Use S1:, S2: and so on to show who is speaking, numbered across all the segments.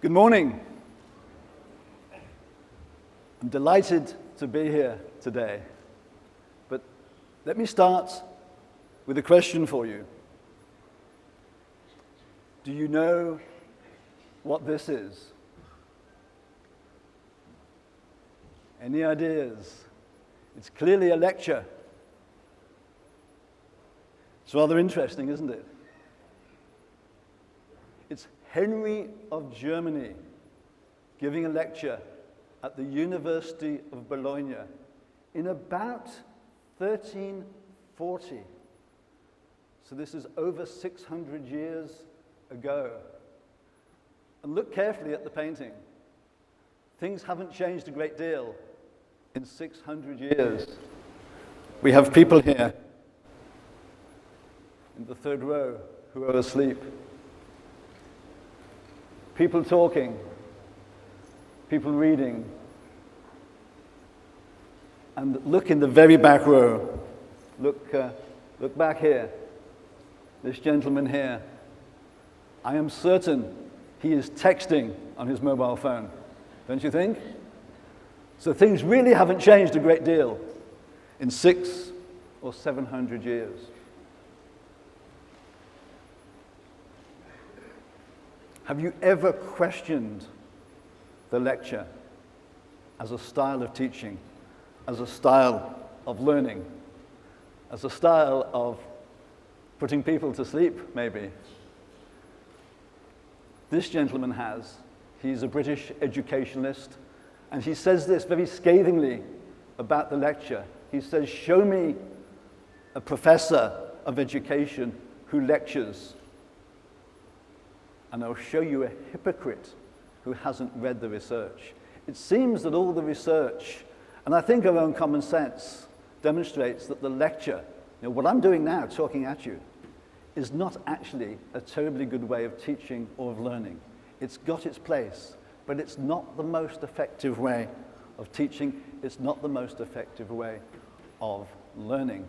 S1: Good morning. I'm delighted to be here today. But let me start with a question for you. Do you know what this is? Any ideas? It's clearly a lecture. It's rather interesting, isn't it? It's Henry of Germany giving a lecture at the University of Bologna in about 1340. So this is over 600 years ago. And look carefully at the painting. Things haven't changed a great deal in 600 years. We have people here in the third row who are asleep. People talking, people reading. And look in the very back row. Look back here. This gentleman here. I am certain he is texting on his mobile phone. Don't you think? So things really haven't changed a great deal in 600 or 700 years. Have you ever questioned the lecture as a style of teaching, as a style of learning, as a style of putting people to sleep, maybe? This gentleman has. He's a British educationalist, and he says this very scathingly about the lecture. He says, "Show me a professor of education who lectures, and I'll show you a hypocrite who hasn't read the research." It seems that all the research, and I think our own common sense, demonstrates that the lecture, what I'm doing now, talking at you, is not actually a terribly good way of teaching or of learning. It's got its place, but it's not the most effective way of teaching. It's not the most effective way of learning.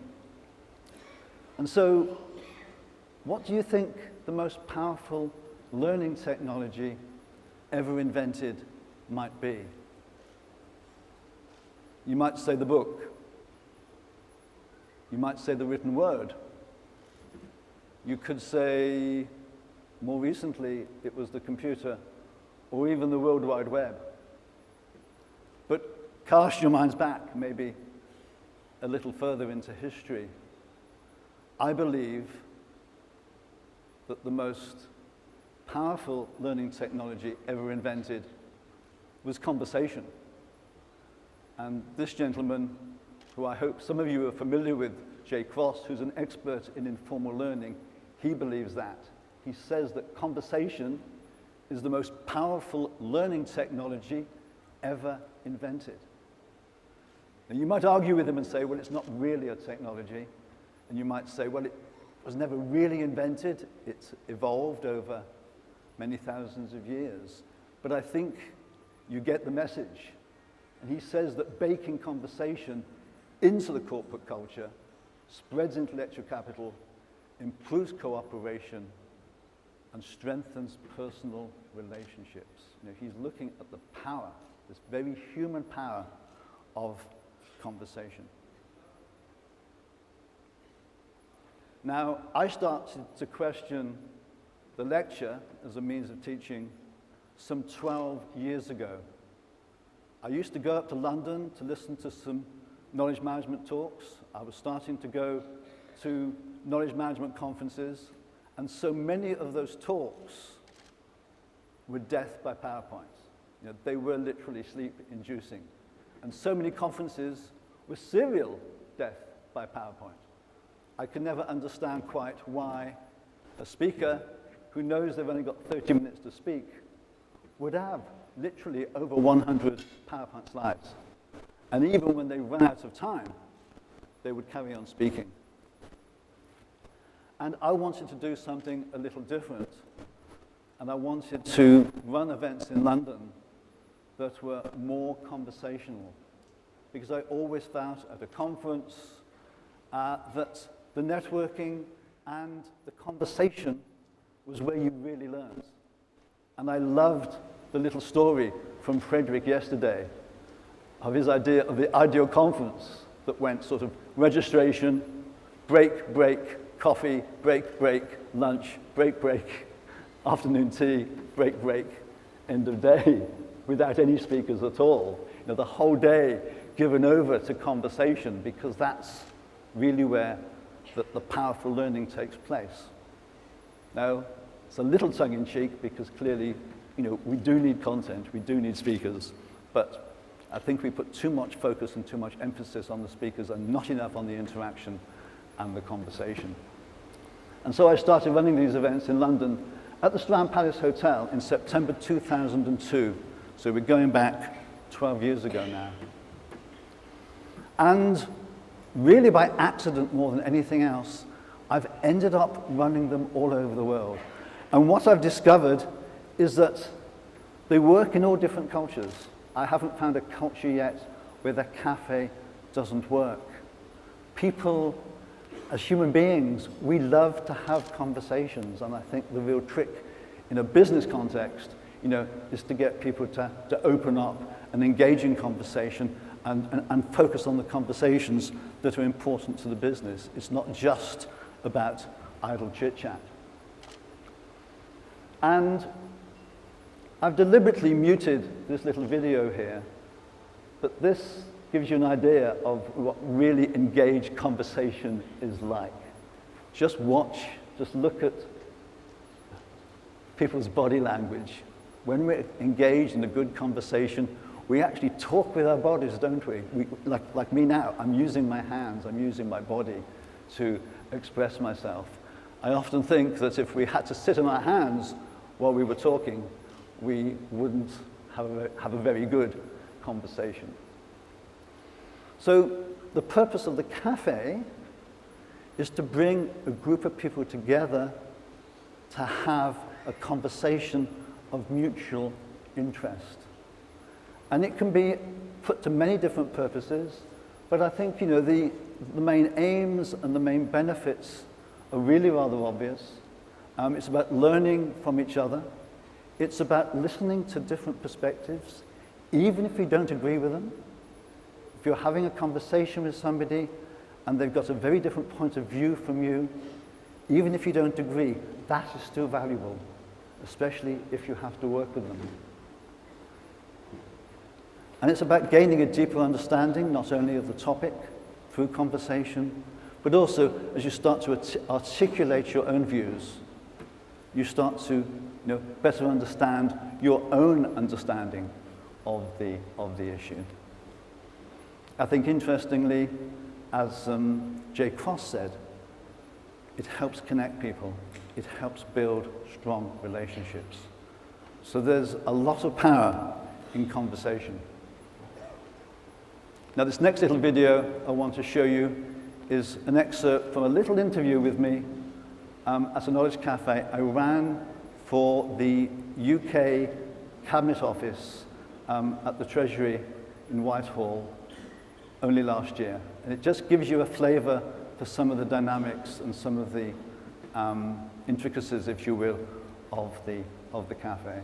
S1: And so, what do you think the most powerful learning technology ever invented might be? You might say the book. You might say the written word. You could say, more recently, it was the computer or even the World Wide Web. But cast your minds back, maybe a little further into history. I believe that the most powerful learning technology ever invented was conversation. And this gentleman, who I hope some of you are familiar with, Jay Cross, who's an expert in informal learning, he believes that. He says that conversation is the most powerful learning technology ever invented. Now, you might argue with him and say, well, it's not really a technology. And you might say, well, it was never really invented. It's evolved over many thousands of years. But I think you get the message. And he says that baking conversation into the corporate culture spreads intellectual capital, improves cooperation, and strengthens personal relationships. He's looking at the power, this very human power of conversation. Now, I started to question the lecture as a means of teaching some 12 years ago. I used to go up to London to listen to some knowledge management talks. I was starting to go to knowledge management conferences, and so many of those talks were death by PowerPoint. They were literally sleep-inducing. And so many conferences were serial death by PowerPoint. I could never understand quite why a speaker who knows they've only got 30 minutes to speak would have literally over 100 PowerPoint slides. And even when they ran out of time, they would carry on speaking. And I wanted to do something a little different. And I wanted to run events in London that were more conversational. Because I always felt at a conference that the networking and the conversation was where you really learned. And I loved the little story from Frederick yesterday of his idea of the ideal conference that went sort of registration, break, break, coffee, break, break, lunch, break, break, afternoon tea, break, break, end of day, without any speakers at all. You know, the whole day given over to conversation, because that's really where the powerful learning takes place. Now, it's a little tongue-in-cheek because clearly, you know, we do need content, we do need speakers, but I think we put too much focus and too much emphasis on the speakers and not enough on the interaction and the conversation. And so I started running these events in London at the Strand Palace Hotel in September 2002. So we're going back 12 years ago now. And really by accident more than anything else, I've ended up running them all over the world. And what I've discovered is that they work in all different cultures. I haven't found a culture yet where the cafe doesn't work. People, as human beings, we love to have conversations, and I think the real trick in a business context, you know, is to get people to open up and engage in conversation and focus on the conversations that are important to the business. It's not just about idle chit-chat. And I've deliberately muted this little video here, but this gives you an idea of what really engaged conversation is like. Just watch, just look at people's body language. When we're engaged in a good conversation, we actually talk with our bodies, don't we? Like me now, I'm using my hands, I'm using my body to express myself. I often think that if we had to sit on our hands while we were talking, we wouldn't have a very good conversation. So the purpose of the cafe is to bring a group of people together to have a conversation of mutual interest. And it can be put to many different purposes, but I think, you know, the main aims and the main benefits are really rather obvious. It's about learning from each other. It's about listening to different perspectives, even if you don't agree with them. If you're having a conversation with somebody and they've got a very different point of view from you, even if you don't agree, that is still valuable, especially if you have to work with them. And it's about gaining a deeper understanding, not only of the topic through conversation, but also as you start to articulate your own views, you start to better understand your own understanding of the issue. I think interestingly, as J. Cross said, it helps connect people. It helps build strong relationships. So there's a lot of power in conversation. Now this next little video I want to show you is an excerpt from a little interview with me at a Knowledge Cafe I ran for the UK Cabinet Office at the Treasury in Whitehall only last year. And it just gives you a flavour for some of the dynamics and some of the intricacies, if you will, of the cafe.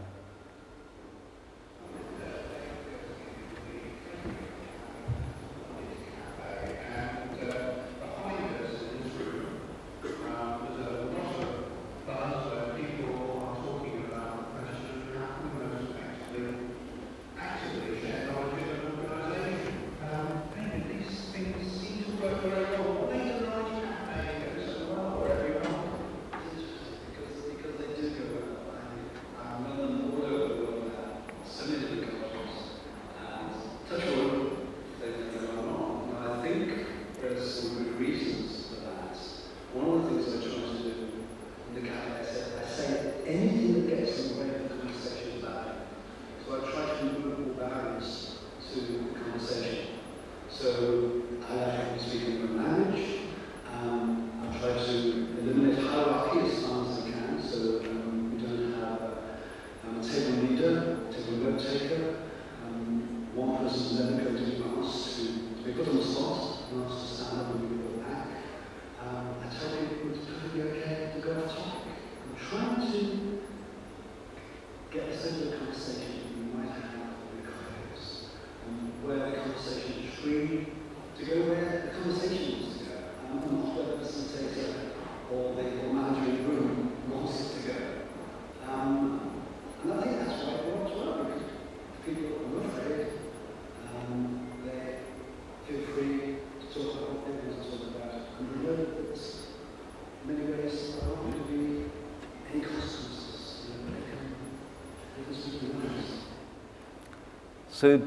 S1: So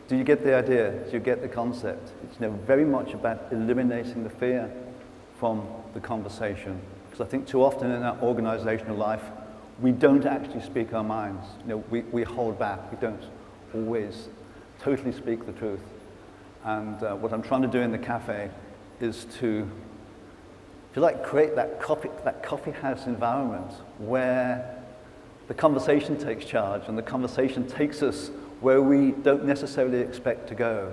S1: do you get the idea? Do you get the concept? It's very much about eliminating the fear from the conversation. Because I think too often in our organizational life, we don't actually speak our minds. We hold back. We don't always totally speak the truth. And what I'm trying to do in the cafe is to, if you like, create that coffee house environment where the conversation takes charge and the conversation takes us where we don't necessarily expect to go,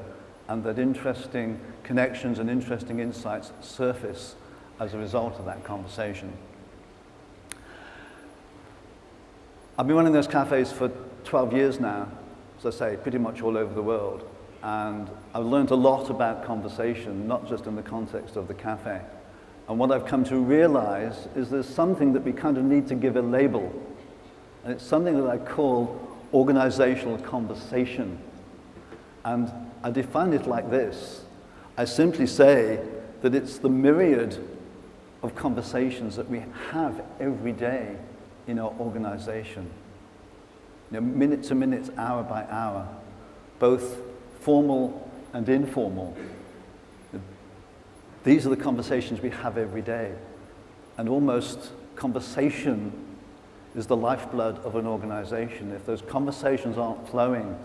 S1: and that interesting connections and interesting insights surface as a result of that conversation. I've been running those cafes for 12 years now, as I say, pretty much all over the world. And I've learned a lot about conversation, not just in the context of the cafe. And what I've come to realize is there's something that we kind of need to give a label. And it's something that I call organizational conversation. And I define it like this. I simply say that it's the myriad of conversations that we have every day in our organization. Minute to minute, hour by hour, both formal and informal. These are the conversations we have every day. And almost conversation is the lifeblood of an organization. If those conversations aren't flowing,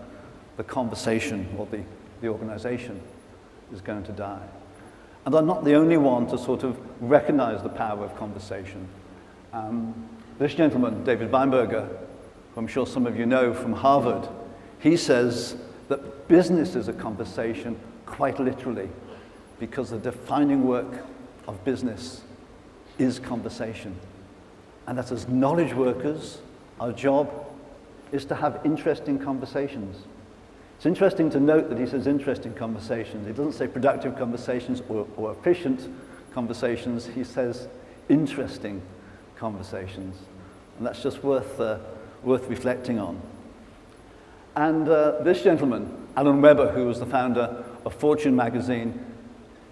S1: the conversation or the organization is going to die. And I'm not the only one to sort of recognize the power of conversation. This gentleman, David Weinberger, who I'm sure some of you know from Harvard, he says that business is a conversation quite literally, because the defining work of business is conversation. And that as knowledge workers, our job is to have interesting conversations. It's interesting to note that he says interesting conversations. He doesn't say productive conversations or efficient conversations. He says interesting conversations. And that's just worth reflecting on. And this gentleman, Alan Weber, who was the founder of Fortune magazine,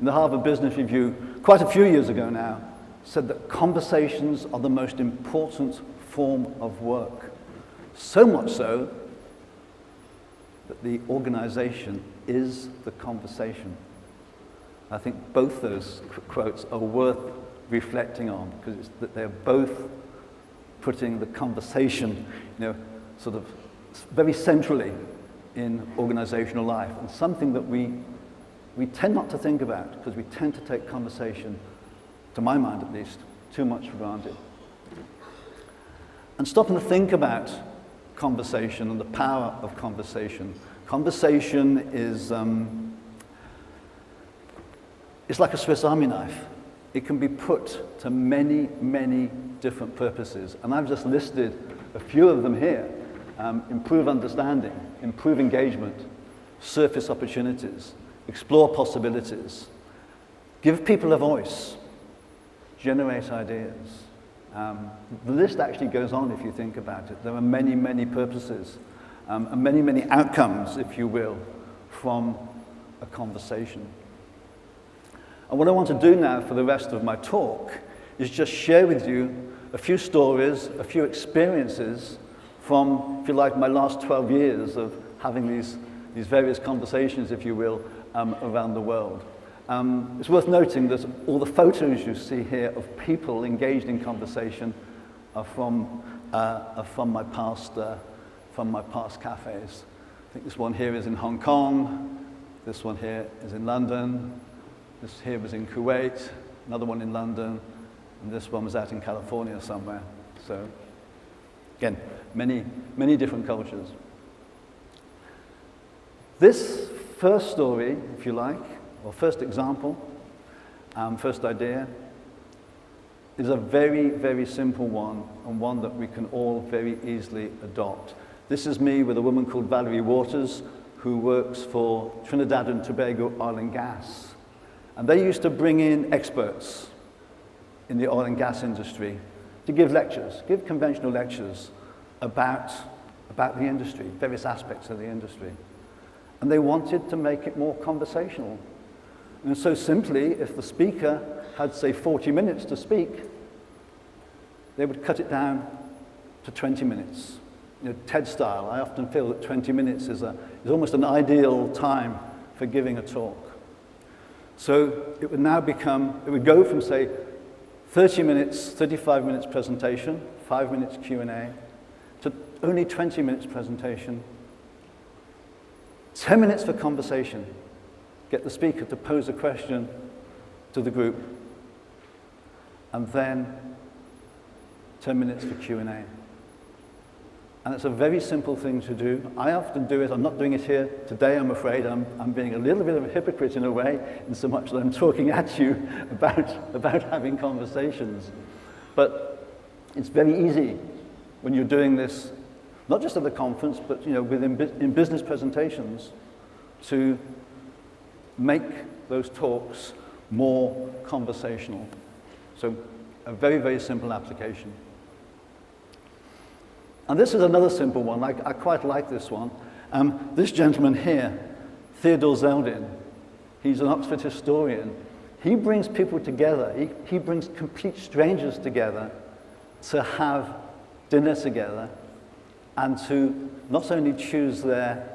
S1: in the Harvard Business Review, quite a few years ago now, said that conversations are the most important form of work. So much so that the organization is the conversation. I think both those quotes are worth reflecting on, because it's that they're both putting the conversation, sort of very centrally in organizational life, and something that we tend not to think about, because we tend to take conversation, to my mind at least, too much for granted. And stopping to think about conversation and the power of conversation. Conversation is it's like a Swiss Army knife. It can be put to many, many different purposes. And I've just listed a few of them here. Improve understanding, improve engagement, surface opportunities, explore possibilities, give people a voice, generate ideas. The list actually goes on if you think about it. There are many, many purposes and many, many outcomes, if you will, from a conversation. And what I want to do now for the rest of my talk is just share with you a few stories, a few experiences from, if you like, my last 12 years of having these various conversations, if you will, around the world. It's worth noting that all the photos you see here of people engaged in conversation are from my past cafes. I think this one here is in Hong Kong. This one here is in London. This here was in Kuwait. Another one in London, and this one was out in California somewhere. So, again, many, many different cultures. This first story, if you like, or first example, first idea, is a very, very simple one, and one that we can all very easily adopt. This is me with a woman called Valerie Waters, who works for Trinidad and Tobago Oil and Gas. And they used to bring in experts in the oil and gas industry to give lectures, give conventional lectures about the industry, various aspects of the industry. And they wanted to make it more conversational. And so simply, if the speaker had, say, 40 minutes to speak, they would cut it down to 20 minutes. TED style, I often feel that 20 minutes is almost an ideal time for giving a talk. So it would now become, it would go from, say, 30 minutes, 35 minutes presentation, 5 minutes Q&A, to only 20 minutes presentation, 10 minutes for conversation. Get the speaker to pose a question to the group, and then 10 minutes for Q&A. And it's a very simple thing to do. I often do it. I'm not doing it here today, I'm afraid. I'm being a little bit of a hypocrite in a way, in so much that I'm talking at you about having conversations. But it's very easy when you're doing this, not just at the conference, but in business presentations, to make those talks more conversational. So a very, very simple application. And this is another simple one. I quite like this one. This gentleman here, Theodore Zeldin, he's an Oxford historian. He brings people together. He brings complete strangers together to have dinner together and to not only choose their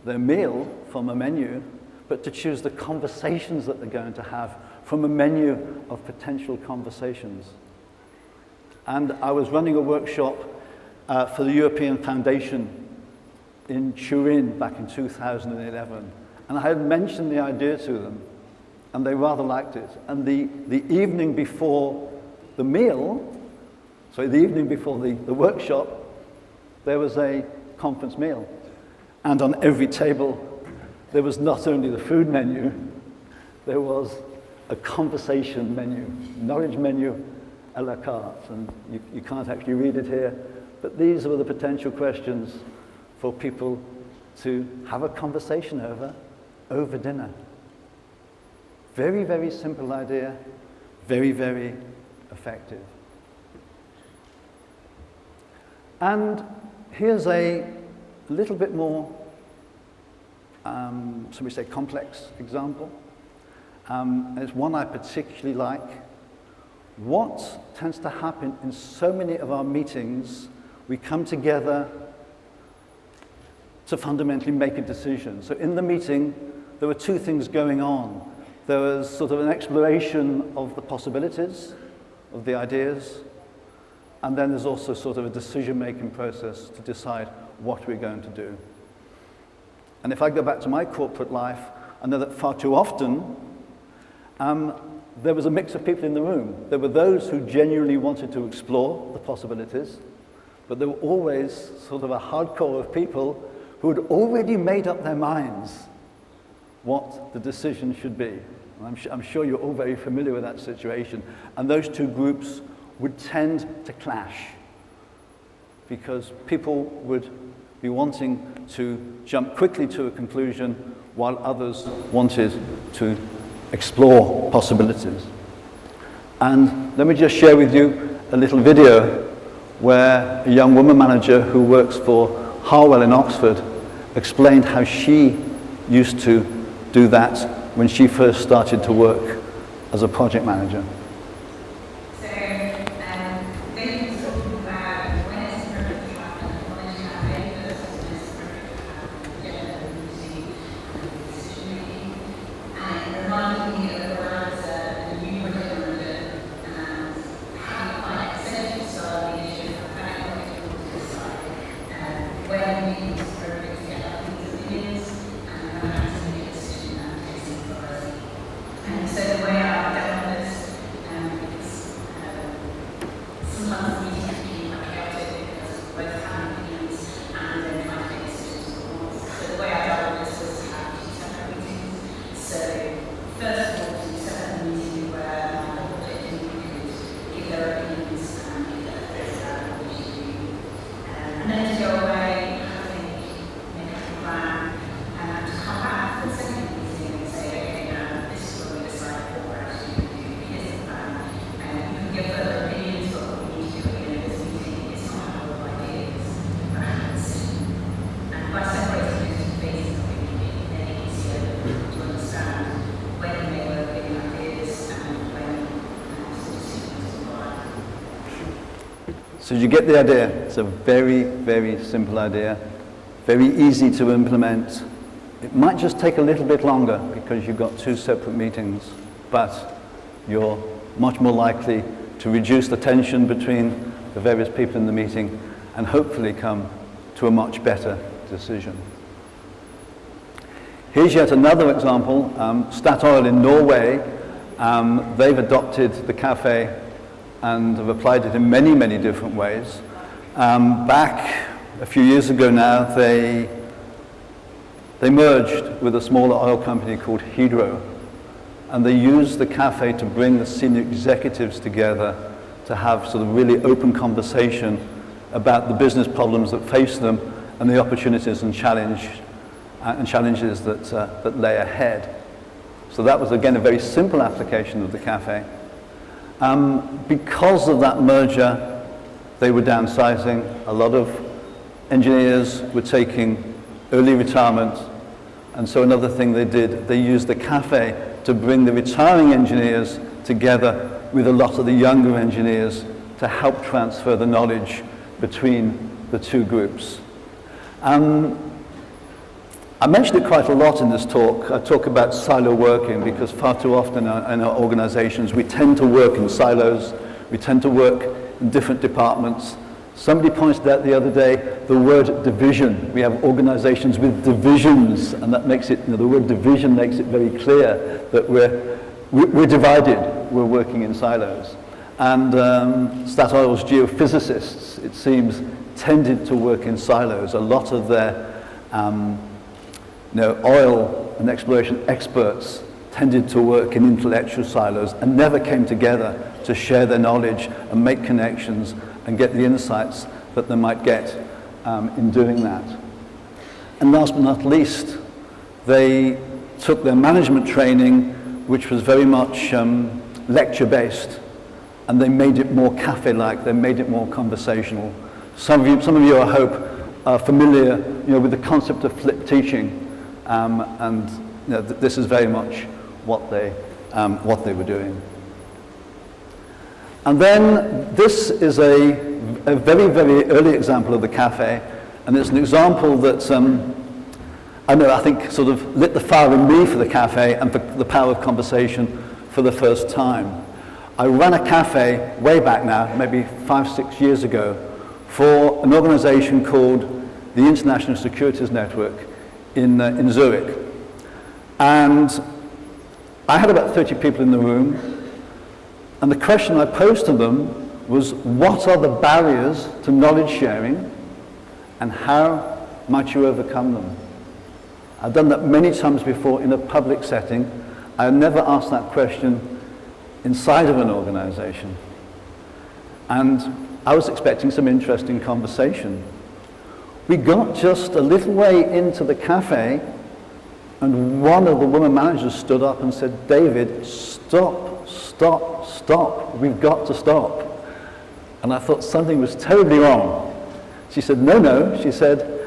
S1: meal from a menu, but to choose the conversations that they're going to have from a menu of potential conversations. And I was running a workshop for the European Foundation in Turin back in 2011. And I had mentioned the idea to them, and they rather liked it. And the evening before the evening before the workshop, there was a conference meal. And on every table, there was not only the food menu, there was a conversation menu, knowledge menu a la carte. And you can't actually read it here, but these were the potential questions for people to have a conversation over dinner. Very, very simple idea, very, very effective. And here's a little bit more, shall we say, complex example. And it's one I particularly like. What tends to happen in so many of our meetings, we come together to fundamentally make a decision. So in the meeting, there were two things going on. There was sort of an exploration of the possibilities, of the ideas, and then there's also sort of a decision-making process to decide what we're going to do. And if I go back to my corporate life, I know that far too often, there was a mix of people in the room. There were those who genuinely wanted to explore the possibilities, but there were always sort of a hardcore of people who had already made up their minds what the decision should be. And I'm sure you're all very familiar with that situation. And those two groups would tend to clash because people would be wanting to jump quickly to a conclusion while others wanted to explore possibilities. And let me just share with you a little video where a young woman manager who works for Harwell in Oxford explained how she used to do that when she first started to work as a project manager. So you get the idea. It's a very, very simple idea, very easy to implement. It might just take a little bit longer because you've got two separate meetings, but you're much more likely to reduce the tension between the various people in the meeting and hopefully come to a much better decision. Here's yet another example. Statoil in Norway, they've adopted the cafe and have applied it in many, many different ways. Back a few years ago now, they merged with a smaller oil company called Hydro, and they used the cafe to bring the senior executives together to have sort of really open conversation about the business problems that face them and the opportunities and challenges that lay ahead. So that was again a very simple application of the cafe. Because of that merger, they were downsizing. A lot of engineers were taking early retirement, and so another thing they did, they used the cafe to bring the retiring engineers together with a lot of the younger engineers to help transfer the knowledge between the two groups. I mentioned it quite a lot in this talk. I talk about silo working because far too often in our organizations we tend to work in silos, we tend to work in different departments. Somebody pointed out the other day the word division. We have organizations with divisions, and that makes it, the word division makes it very clear that we're divided, we're working in silos. And Statoil's geophysicists, it seems, tended to work in silos. A lot of their oil and exploration experts tended to work in intellectual silos and never came together to share their knowledge and make connections and get the insights that they might get in doing that. And last but not least, they took their management training, which was very much lecture-based, and they made it more cafe-like, they made it more conversational. Some of you, I hope, are familiar with the concept of flipped teaching, and this is very much what they were doing. And then this is a very, very early example of the cafe, and it's an example that I think sort of lit the fire in me for the cafe and for the power of conversation for the first time. I ran a cafe way back now, maybe 5-6 years ago, for an organization called the International Securities Network in Zurich. And I had about 30 people in the room, and the question I posed to them was, what are the barriers to knowledge sharing, and how might you overcome them? I've done that many times before in a public setting. I had never asked that question inside of an organization. And I was expecting some interesting conversation. We got just a little way into the cafe, and one of the women managers stood up and said, "David, stop, stop, stop. We've got to stop." And I thought something was terribly wrong. She said, no. She said,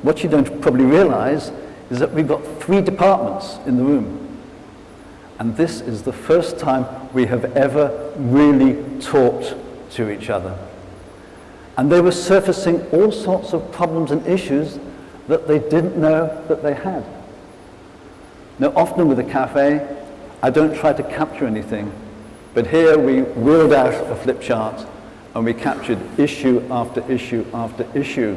S1: what you don't probably realize is that we've got 3 departments in the room. And this is the first time we have ever really talked to each other. And they were surfacing all sorts of problems and issues that they didn't know that they had. Now, often with a cafe, I don't try to capture anything, but here we wheeled out a flip chart and we captured issue after issue after issue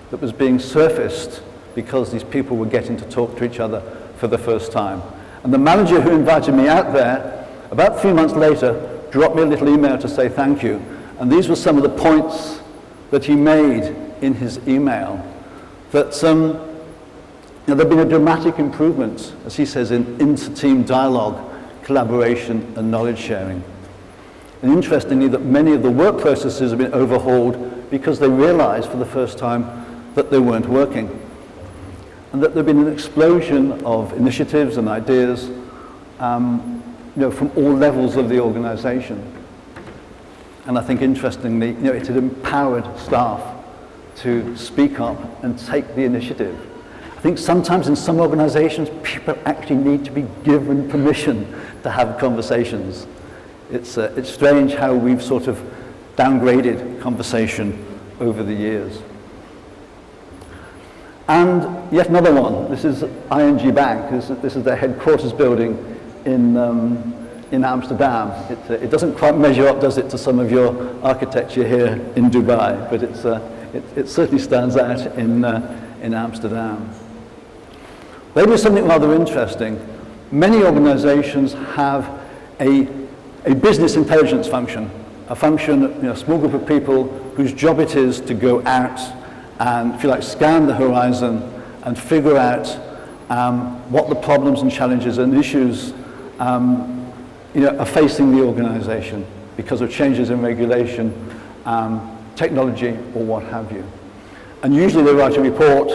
S1: that was being surfaced because these people were getting to talk to each other for the first time. And the manager who invited me out there, about 3 months later, dropped me a little email to say thank you. And these were some of the points that he made in his email. That there had been a dramatic improvement, as he says, in inter-team dialogue, collaboration, and knowledge sharing. And interestingly, that many of the work processes have been overhauled because they realized for the first time that they weren't working. And that there had been an explosion of initiatives and ideas from all levels of the organization. And I think interestingly, it had empowered staff to speak up and take the initiative. I think sometimes in some organizations, people actually need to be given permission to have conversations. It's strange how we've sort of downgraded conversation over the years. And yet another one. This is ING Bank. This is their headquarters building in Amsterdam. It doesn't quite measure up, does it, to some of your architecture here in Dubai, but it certainly stands out in Amsterdam. They do something rather interesting. Many organizations have a business intelligence function, a function, a small group of people whose job it is to go out and, if you like, scan the horizon and figure out what the problems and challenges and issues are facing the organization because of changes in regulation, technology, or what have you. And usually they write a report,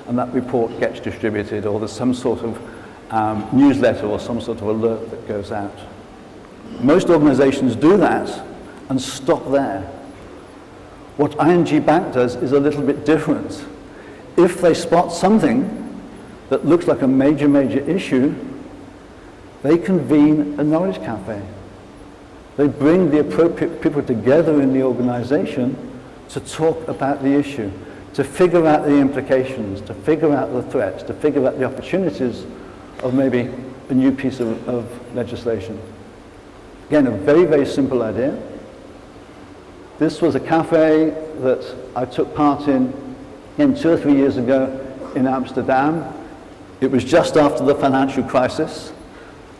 S1: and that report gets distributed, or there's some sort of newsletter or some sort of alert that goes out. Most organizations do that and stop there. What ING Bank does is a little bit different. If they spot something that looks like a major, major issue, they convene a knowledge cafe. They bring the appropriate people together in the organization to talk about the issue, to figure out the implications, to figure out the threats, to figure out the opportunities of maybe a new piece of legislation. Again, a very, very simple idea. This was a cafe that I took part in 2 or 3 years ago in Amsterdam. It was just after the financial crisis,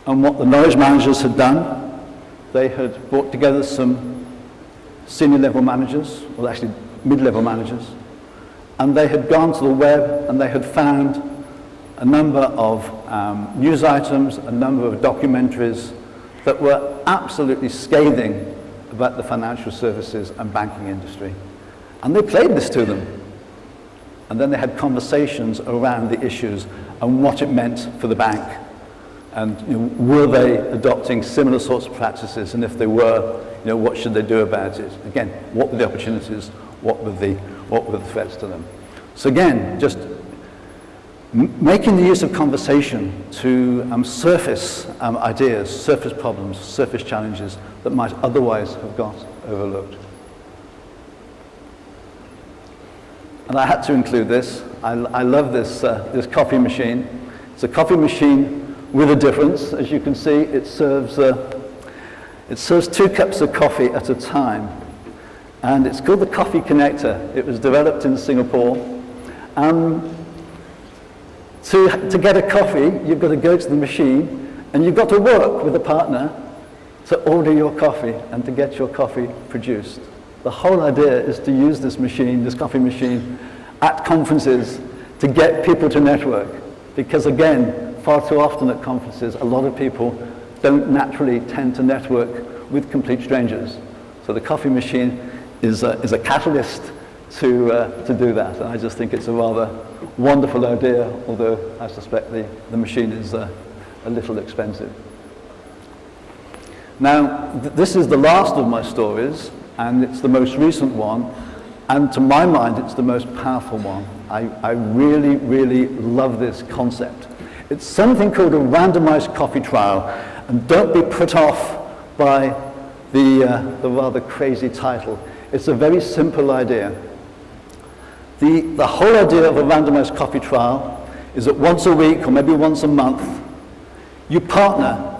S1: and what the knowledge managers had done, they had brought together some senior level managers, well actually mid-level managers, and they had gone to the web and they had found a number of news items, a number of documentaries that were absolutely scathing about the financial services and banking industry. And they played this to them. And then they had conversations around the issues and what it meant for the bank. And were they adopting similar sorts of practices? And if they were, what should they do about it? Again, what were the opportunities? What were the threats to them? So again, just making the use of conversation to surface ideas, surface problems, surface challenges that might otherwise have got overlooked. And I had to include this. I love this coffee machine. It's a coffee machine with a difference. As you can see, it serves 2 cups of coffee at a time. And it's called the Coffee Connector. It was developed in Singapore. To get a coffee, you've got to go to the machine, and you've got to work with a partner to order your coffee and to get your coffee produced. The whole idea is to use this machine, this coffee machine, at conferences to get people to network. Because again, far too often at conferences, a lot of people don't naturally tend to network with complete strangers. So the coffee machine is a catalyst to do that. And I just think it's a rather wonderful idea, although I suspect the machine is a little expensive. Now, this is the last of my stories, and it's the most recent one, and to my mind, it's the most powerful one. I really, really love this concept. It's something called a randomized coffee trial, and don't be put off by the rather crazy title. It's a very simple idea. The whole idea of a randomized coffee trial is that once a week, or maybe once a month, you partner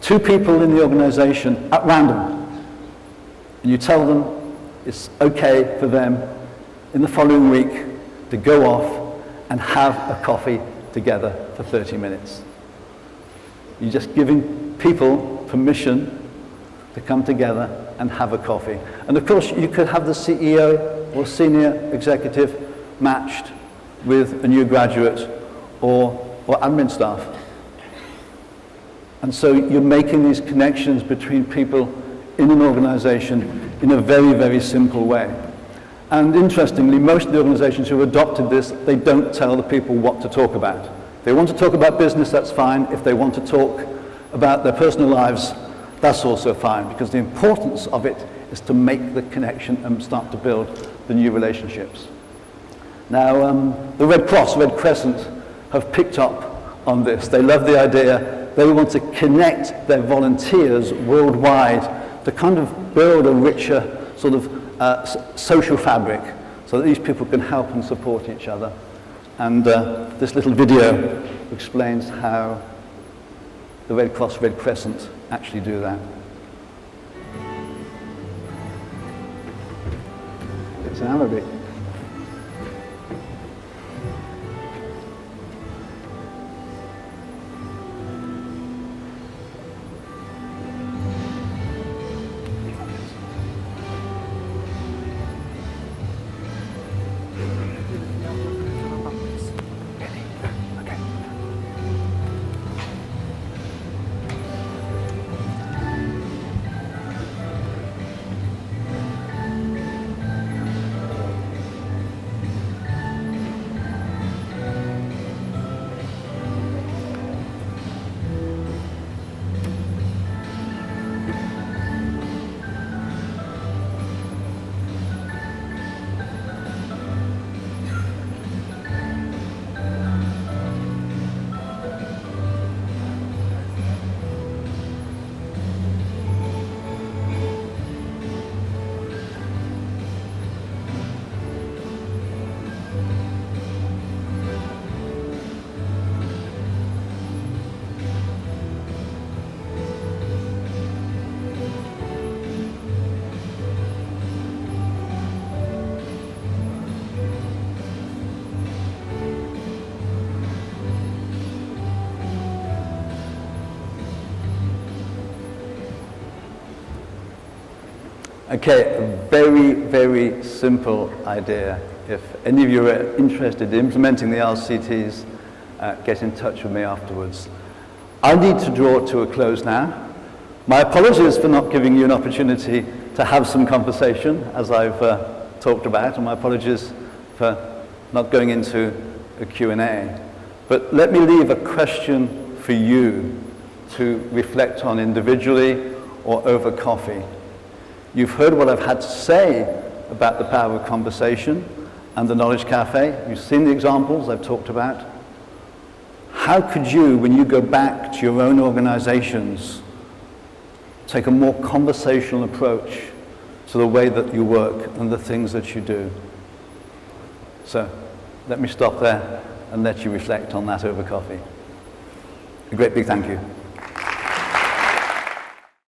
S1: 2 people in the organization at random, and you tell them it's okay for them in the following week to go off and have a coffee together for 30 minutes. You're just giving people permission to come together and have a coffee. And of course, you could have the CEO or senior executive matched with a new graduate or admin staff. And so you're making these connections between people in an organization in a very, very simple way. And interestingly, most of the organizations who adopted this, they don't tell the people what to talk about. If they want to talk about business, that's fine. If they want to talk about their personal lives, that's also fine, because the importance of it is to make the connection and start to build the new relationships. Now, the Red Cross, Red Crescent have picked up on this. They love the idea. They want to connect their volunteers worldwide to kind of build a richer sort of social fabric, so that these people can help and support each other. And this little video explains how the Red Cross, Red Crescent actually do that. It's an Arabic. Okay, a very, very simple idea. If any of you are interested in implementing the RCTs, get in touch with me afterwards. I need to draw to a close now. My apologies for not giving you an opportunity to have some conversation, as I've talked about, and my apologies for not going into a Q&A. But let me leave a question for you to reflect on individually or over coffee. You've heard what I've had to say about the power of conversation and the Knowledge Cafe. You've seen the examples I've talked about. How could you, when you go back to your own organizations, take a more conversational approach to the way that you work and the things that you do? So let me stop there and let you reflect on that over coffee. A great big thank you.